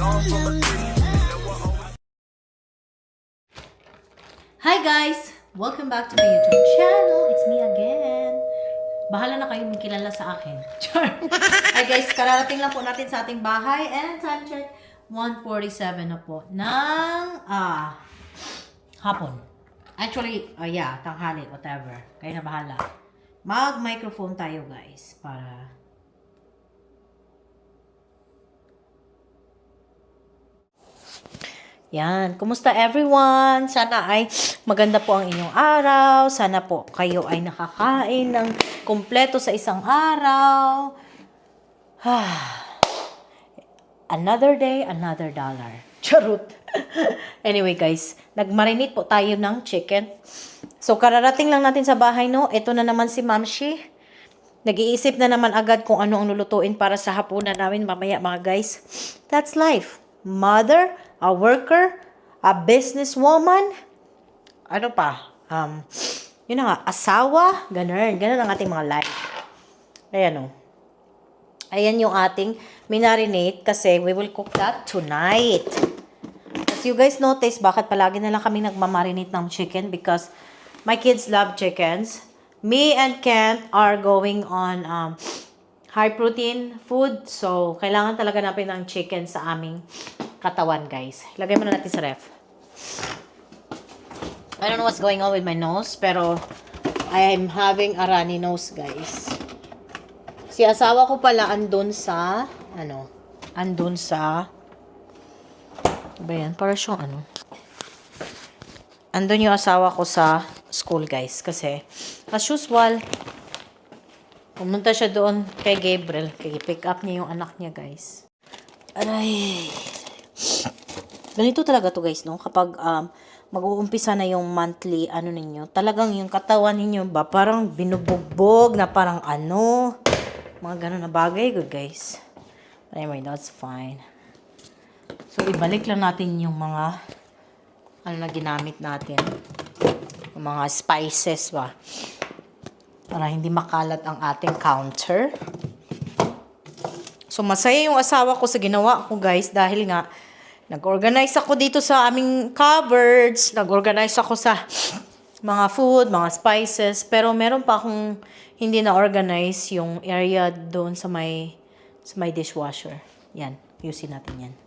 Hi guys! Welcome back to my YouTube channel. It's me again. Bahala na kayong kilala sa akin. Char. Hi guys, kararating lang po natin sa ating bahay and time check 1:47 na po ng hapon. Actually, yeah, tanghali, whatever. Kayo na bahala. Mag-microphone tayo guys para yan. Kumusta everyone? Sana ay maganda po ang inyong araw. Sana po kayo ay nakakain ng kumpleto sa isang araw. Another day, another dollar. Charot. Anyway guys, nagmarinate po tayo ng chicken. So kararating lang natin sa bahay, no? Ito na naman si Mamshi. Nag-iisip na naman agad kung ano ang lulutuin para sa hapunan namin mamaya mga guys. That's life. Mother, a worker, a businesswoman, ano pa? Yun na nga, asawa, ganun ang ating mga life. Ayan o. Ayan yung ating minarinate kasi we will cook that tonight. As you guys notice, bakit palagi na lang kami nagmamarinate ng chicken? Because my kids love chickens. Me and Kent are going on high protein food. So, kailangan talaga natin ng chicken sa aming katawan, guys. Lagay muna natin sa ref. I don't know what's going on with my nose, pero I'm having a runny nose, guys. Si asawa ko pala andun sa, andun sa, ba yan? Para siyang andun yung asawa ko sa school, guys. Kasi, as usual, pumunta siya doon kay Gabriel. Kaya pick up niya yung anak niya, guys. Aray. Ganito talaga to guys, no? Kapag mag-uumpisa na yung monthly, ninyo, talagang yung katawan ninyo ba, parang binubugbog na parang mga ganun na bagay, good guys. But anyway, that's fine. So, ibalik lang natin yung mga, na ginamit natin. Yung mga spices ba. Para hindi makalat ang ating counter. So, masaya yung asawa ko sa ginawa ko, guys, dahil nga, nag-organize ako dito sa aming cupboards, nag-organize ako sa mga food, mga spices, pero meron pa akong hindi na-organize yung area doon sa may dishwasher. Yan, ayusin natin yan.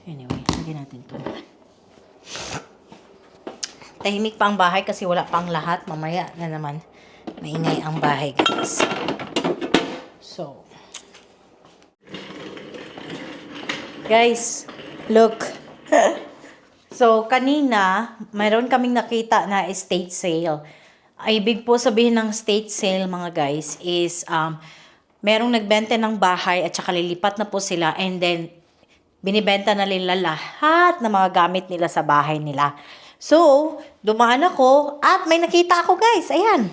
Anyway, hindi natin to. Tahimik pa ang bahay kasi wala pang lahat. Mamaya na naman, maingay ang bahay, guys. So, guys, look. So, kanina, mayroon kaming nakita na estate sale. Ibig po sabihin ng estate sale, mga guys, is merong nagbenta ng bahay at saka lilipat na po sila and then binibenta na nila lahat ng mga gamit nila sa bahay nila. So, dumaan ako at may nakita ako, guys. Ayan.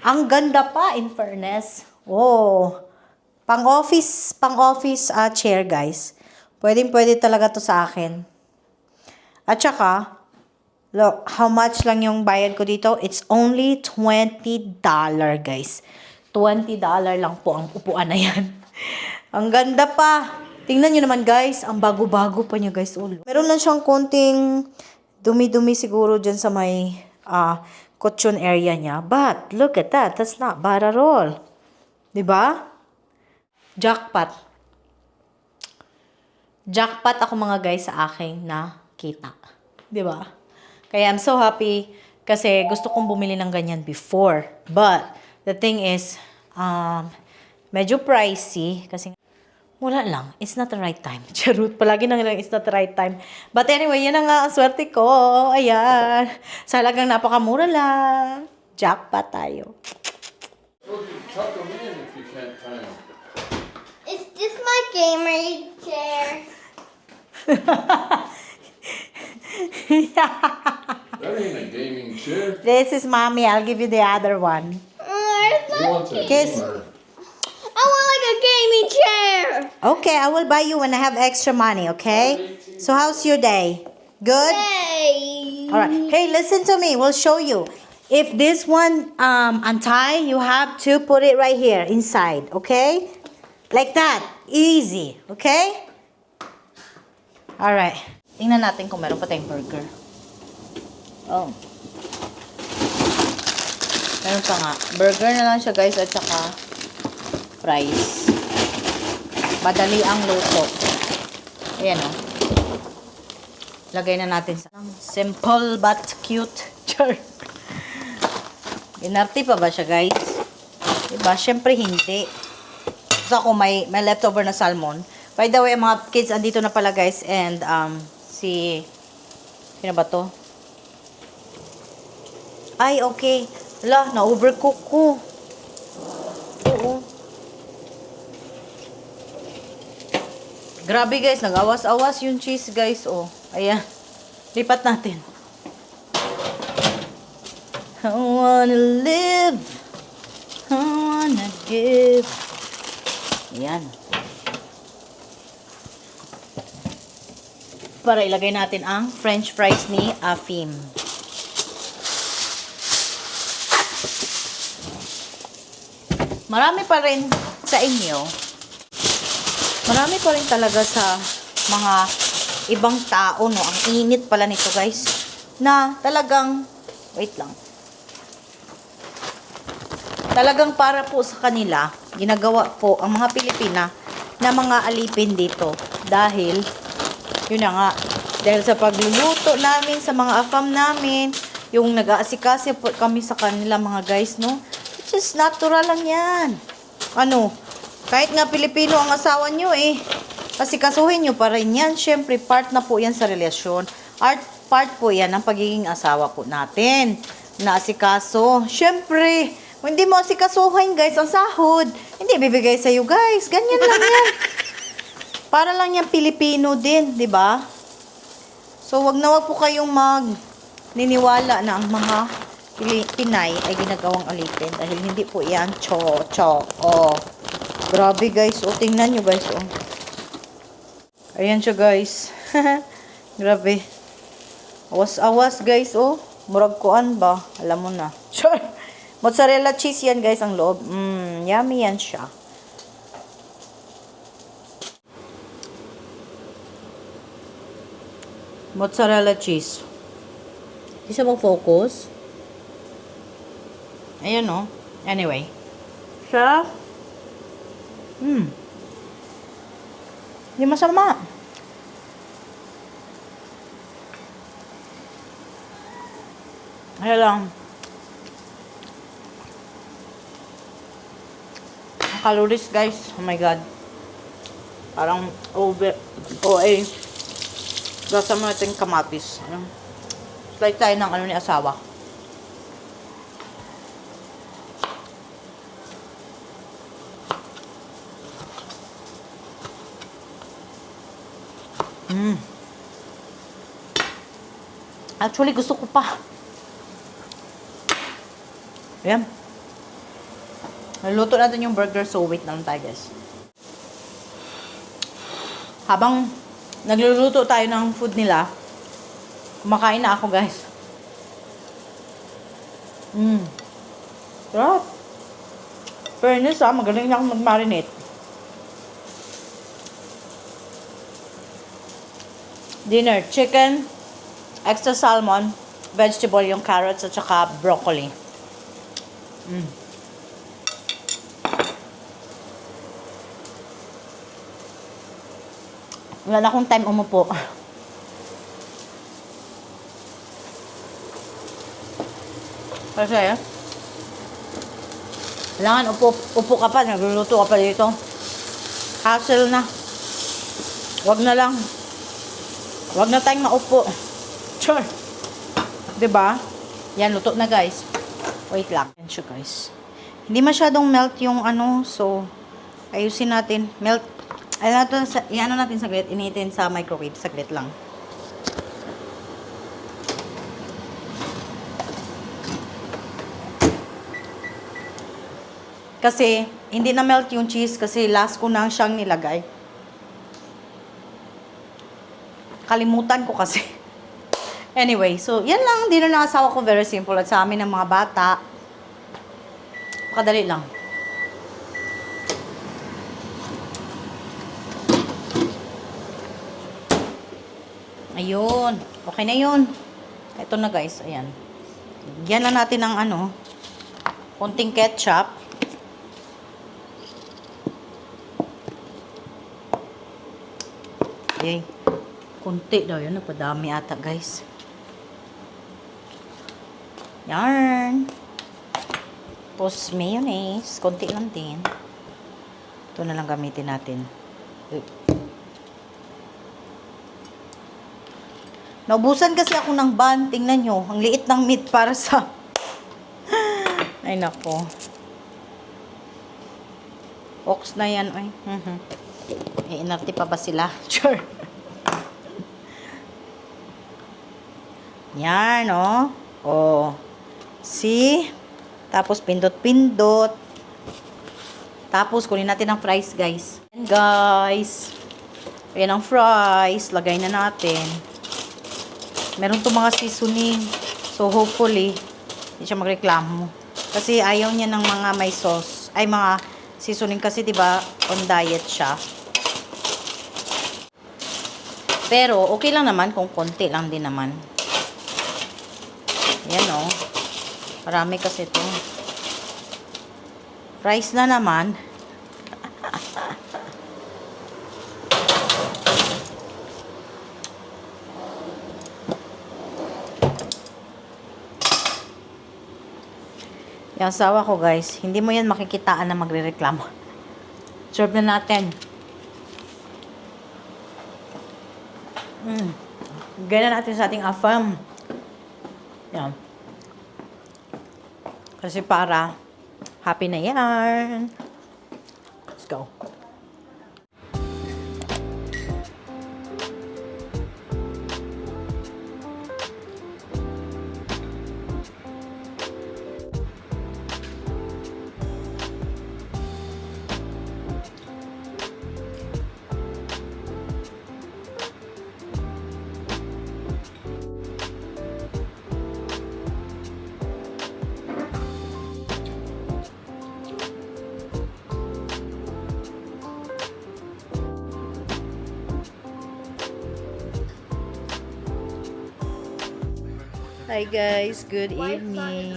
Ang ganda pa, in fairness. Oh, pang-office chair, guys. Pwede talaga to sa akin. At saka, look, how much lang yung bayad ko dito? It's only $20, guys. $20 lang po ang upuan na yan. Ang ganda pa. Tingnan nyo naman, guys. Ang bago-bago pa niya, guys. Meron lang siyang konting dumi-dumi siguro dyan sa may kutsyon area niya. But, look at that. That's not bad at all. Diba? Jackpot. Jackpot ako mga guys sa aking nakita. Diba? Kaya I'm so happy kasi gusto kong bumili ng ganyan before. But, the thing is, medyo pricey kasi wala lang. It's not the right time. Charot. Palagi na lang it's not the right time. But anyway, yan na nga ang swerte ko. Ayan. Sa halagang napakamura lang. Jackpot tayo. Tuck them in if you can't find them. Is this my gamer chair? That ain't a gaming chair. This is mommy. I'll give you the other one. Where's He my wants a Kiss. gamer. I want like a gaming chair. Okay, I will buy you when I have extra money, okay? So how's your day? Good? Hey. All right. Hey, listen to me. We'll show you. If this one untie, you have to put it right here inside, okay? Like that. Easy, okay? Alright. Tingnan natin kung meron pa tayong burger. Oh. Meron pa nga. Burger na lang siya guys at saka fries. Madali ang luto. Ayan o. Lagay na natin sa simple but cute. Char. Inarte pa ba siya guys? Diba? Siyempre hindi. So ako may leftover na salmon. By the way, mga kids andito na pala guys. And sino ba to? Ay, okay. Wala, na-overcook ko. Oo. Grabe guys, nag-awas-awas yung cheese guys. Oh, ayan. Lipat natin. I wanna live. I wanna give. Ayan. Para ilagay natin ang french fries ni Afim. Marami pa rin sa inyo. Marami pa rin talaga sa mga ibang tao, no? Ang init pala nito, guys. Na talagang, wait lang. Talagang para po sa kanila, ginagawa po ang mga Pilipina na mga alipin dito. Dahil, yun na nga, dahil sa pagluluto namin, sa mga afam namin, yung nag-aasikasi po kami sa kanila mga guys, no? It's just natural lang yan. Ano? Kahit nga Pilipino ang asawa nyo eh. Kasi kasuhin nyo pa rin yan. Siyempre, part na po yan sa relasyon. Part po yan ng pagiging asawa po natin. Naasikaso. Siyempre, kung hindi mo asikasuhin guys, ang sahod, hindi bibigay sa'yo guys. Ganyan lang yan. Para lang yan Pilipino din, di ba? So, wag na wag po kayong niniwala na ang mga Pinay ay ginagawang alipin. Dahil hindi po yan Oh. Grabe guys. Oh, tingnan nyo guys. Oh. Ayan siya guys. Grabe. Awas-awas guys. Oh. Murag kuan ba? Alam mo na. Sure. Mozzarella cheese yan guys ang loob. Yummy yan siya. Mozzarella cheese. Hindi siya mag-focus. Ayan o. Anyway. Siya. Hindi masama. Ayan lang. Ang calories guys. Oh my God. Parang OA. Gasa mo natin kamatis. Like tayo ng ni asawa. Actually, gusto ko pa. Ayan. Naluto natin yung burger, so wait lang tayo, guys. Habang nagluluto tayo ng food nila, kumakain na ako, guys. Sarap. Fairness, magaling na ako mag-marinate. Dinner, chicken, extra salmon, vegetable, yung carrots, at saka broccoli. Wala na akong time umupo. Kasi, kailangan upo ka pa, nagluluto ka pa dito. Hassle na. Wag na lang. Wag na tayong maupo. Sure. Diba? Yan, luto na guys. Wait lang. Yan siya guys. Hindi masyadong melt yung so, ayusin natin. Melt. Iano natin saglit. Initin sa microwave. Saglit lang. Kasi, hindi na melt yung cheese kasi last ko na siyang nilagay. Kalimutan ko kasi. Anyway, so, yan lang. Dinner ng asawa ko. Very simple. At sa amin ng mga bata, kadali lang. Ayun. Okay na yun. Ito na guys. Ayan. Lagyan na natin ng ano. Konting ketchup. Okay. Kunti daw yun. Napadami ata guys. Yarn. Tapos mayonnaise. Konti lang din. Ito na lang gamitin natin. Uy. Naubusan kasi ako ng ban. Tingnan nyo. Ang liit ng meat para sa... Ay, nako. Ox na yan. Ay. Inarte pa ba sila? Sure. Yan, oh. Oh. See? Tapos, pindot-pindot. Tapos, kunin natin ang fries, guys. And guys. Ayan ang fries. Lagay na natin. Meron to mga seasoning. So, hopefully, hindi siya magreklamo. Kasi ayaw niya ng mga may sauce. Ay, mga seasoning kasi, diba, on diet siya. Pero, okay lang naman kung konti lang din naman. Ayan, oh. Marami kasi ito. Rice na naman. Yung asawa ko guys, hindi mo yan makikitaan na magre-reklamo. Serve na natin. Ganyan natin sa ating afam. Yan. Kasi para happy na yan. Let's go. Hi guys, good evening.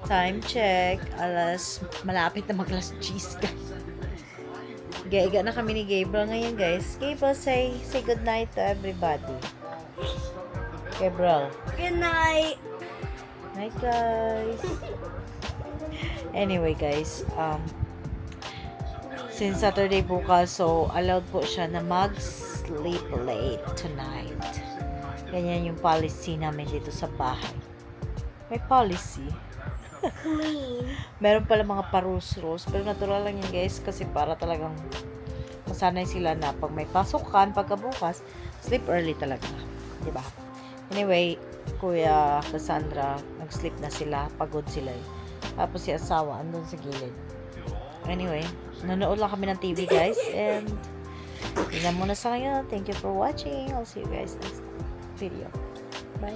Time check. Malapit na mag-alas 10 guys. Gaiga na kami ni Gabriel ngayon guys. Gabriel, say good night to everybody. Gabriel. Good night. Night guys. Anyway guys, since Saturday bukas, so allowed po siya na mag-sleep late tonight. Ganyan yung policy namin dito sa bahay. May policy. Meron pala mga pa-rules. Pero natural lang yun guys. Kasi para talagang masanay sila na pag may pasukan, pagkabukas, sleep early talaga. Diba? Anyway, Kuya Cassandra, nag-sleep na sila. Pagod sila eh. Tapos si asawa, andun sa gilid. Anyway, nanood lang kami ng TV guys. And, yun na muna sa ngayon. Thank you for watching. I'll see you guys next video. Bye.